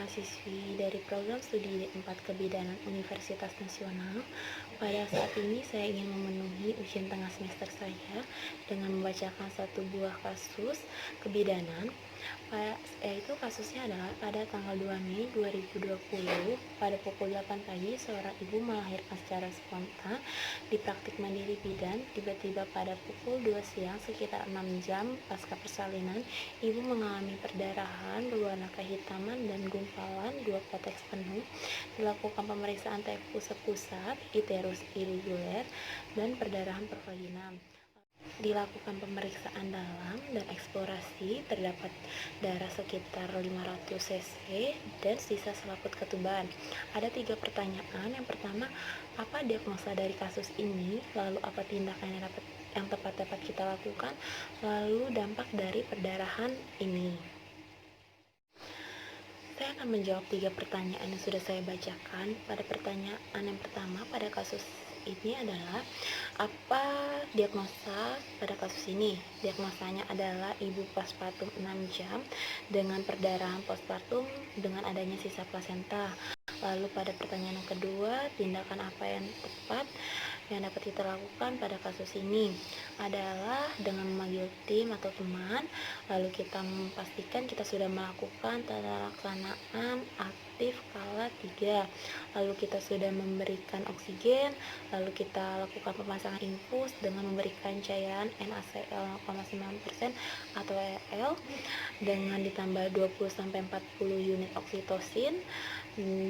mahasiswi dari program studi D4 Kebidanan Universitas Nasional. Pada saat ini saya ingin memenuhi ujian tengah semester saya dengan membacakan satu buah kasus kebidanan. Yaitu kasusnya adalah pada tanggal 2 Mei 2020 pada pukul 8 pagi seorang ibu melahirkan secara spontan di praktik mandiri bidan. Tiba-tiba pada pukul 2 siang sekitar 6 jam pasca persalinan, ibu mengalami perdarahan berwarna kehitaman dan gumpalan 2 kotex penuh. Dilakukan pemeriksaan TFU sepusat, iterus irregular, dan perdarahan pervaginam. Dilakukan pemeriksaan dalam dan eksplorasi, terdapat darah sekitar 500 cc dan sisa selaput ketuban. Ada 3 pertanyaan. Yang pertama, apa diagnosa dari kasus ini? Lalu apa tindakan yang tepat kita lakukan? Lalu dampak dari perdarahan ini. Saya akan menjawab 3 pertanyaan yang sudah saya bacakan. Pada pertanyaan yang pertama, pada kasus ini adalah apa diagnosa pada kasus ini? Diagnosanya adalah ibu postpartum 6 jam dengan perdarahan postpartum dengan adanya sisa plasenta. Lalu pada pertanyaan yang kedua, tindakan apa yang tepat yang dapat kita lakukan pada kasus ini adalah dengan memanggil tim atau teman, lalu kita memastikan kita sudah melakukan tata laksanaan aktif skala 3, lalu kita sudah memberikan oksigen, lalu kita lakukan pemasangan infus dengan memberikan cairan NaCl 0,9% atau EL dengan ditambah 20-40 unit oksitosin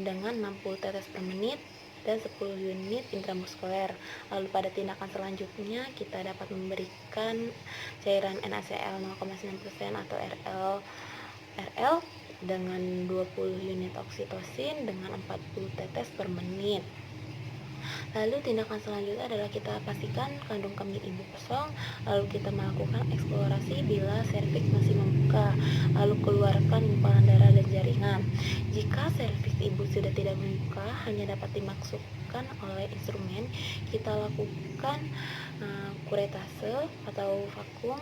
dengan 60 tetes per menit dan 10 unit intramuskuler. Lalu pada tindakan selanjutnya kita dapat memberikan cairan NaCl 0,9% atau RL dengan 20 unit oksitosin dengan 40 tetes per menit. Lalu tindakan selanjutnya adalah kita pastikan kandung kemih ibu kosong, lalu kita melakukan eksplorasi bila serviks masih membuka, lalu keluarkan gumpalan darah dan jaringan. Jika serviks ibu sudah tidak membuka, hanya dapat dimasukkan oleh instrumen, kita lakukan kuretase atau vakum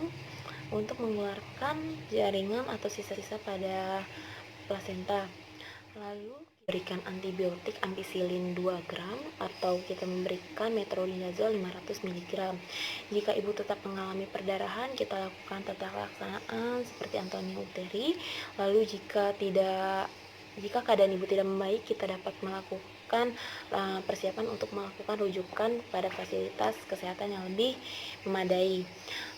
untuk mengeluarkan jaringan atau sisa-sisa pada plasenta. Lalu berikan antibiotik ampicillin 2 gram atau kita memberikan metronidazole 500 mg. Jika ibu tetap mengalami perdarahan, kita lakukan tata laksanaan seperti Antonia Uteri. Lalu jika keadaan ibu tidak membaik, kita dapat melakukan persiapan untuk melakukan rujukan pada fasilitas kesehatan yang lebih memadai.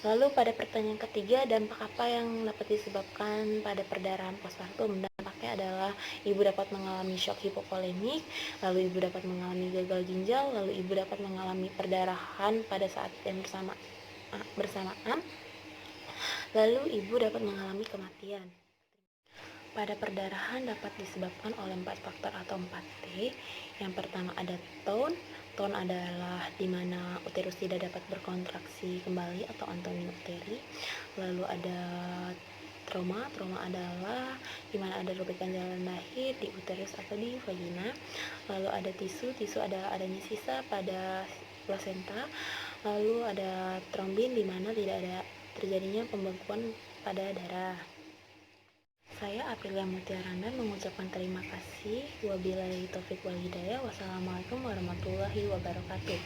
Lalu pada pertanyaan ketiga, dampak apa yang dapat disebabkan pada perdarahan postpartum? Dampaknya adalah ibu dapat mengalami shock hipovolemik, lalu ibu dapat mengalami gagal ginjal, lalu ibu dapat mengalami perdarahan pada saat yang bersamaan, lalu ibu dapat mengalami kematian. Pada perdarahan dapat disebabkan oleh 4 faktor atau 4T. Yang pertama ada tone. Tone adalah di mana uterus tidak dapat berkontraksi kembali atau Antonia Uteri. Lalu ada trauma. Trauma adalah di mana ada robekan jalan lahir di uterus atau di vagina. Lalu ada tisu. Tisu adalah adanya sisa pada plasenta. Lalu ada trombin di mana tidak ada terjadinya pembekuan pada darah. Saya Aprilia Mutiaranda mengucapkan terima kasih. Wabillahi taufik wal hidayah. Wassalamualaikum warahmatullahi wabarakatuh.